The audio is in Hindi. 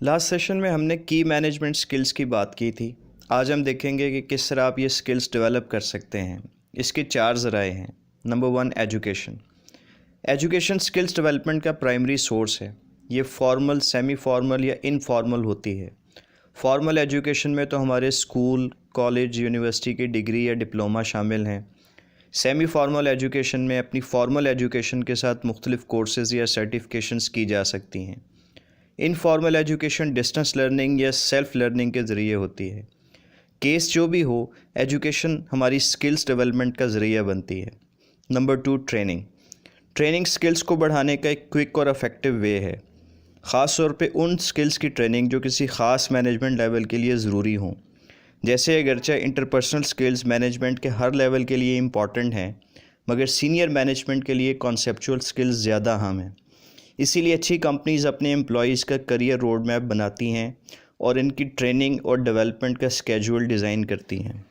लास्ट सेशन में हमने की मैनेजमेंट स्किल्स की बात की थी। आज हम देखेंगे कि किस तरह आप ये स्किल्स डेवलप कर सकते हैं। इसके चार ज़राए हैं। Number 1, education. Education skills development का प्राइमरी सोर्स है। ये फॉर्मल, सेमी फॉर्मल या इनफॉर्मल होती है। फॉर्मल एजुकेशन में तो हमारे स्कूल, कॉलेज, यूनिवर्सिटी की डिग्री या डिप्लोमा शामिल हैं। सेमी फॉर्मल एजुकेशन में अपनी फॉर्मल एजुकेशन के साथ मुख्तलिफ़ कोर्सेज़ या सर्टिफिकेशंस की जा सकती हैं। इनफॉर्मल एजुकेशन डिस्टेंस लर्निंग या सेल्फ लर्निंग के ज़रिए होती है। केस जो भी हो, एजुकेशन हमारी स्किल्स डेवलपमेंट का ज़रिया बनती है। Number 2, training. ट्रेनिंग स्किल्स को बढ़ाने का एक क्विक और इफ़ेक्टिव वे है, ख़ास तौर पे उन स्किल्स की ट्रेनिंग जो किसी ख़ास मैनेजमेंट लेवल के लिए ज़रूरी हों। जैसे अगरचे इंटरपर्सनल स्किल्स मैनेजमेंट के हर लेवल के लिए इम्पॉर्टेंट हैं, मगर सीनियर मैनेजमेंट के लिए कॉन्सेप्चुअल स्किल्स ज़्यादा अहम हैं। इसीलिए अच्छी कंपनीज़ अपने एम्प्लॉयज़ का करियर रोड मैप बनाती हैं और इनकी ट्रेनिंग और डेवलपमेंट का स्केड्यूल डिज़ाइन करती हैं।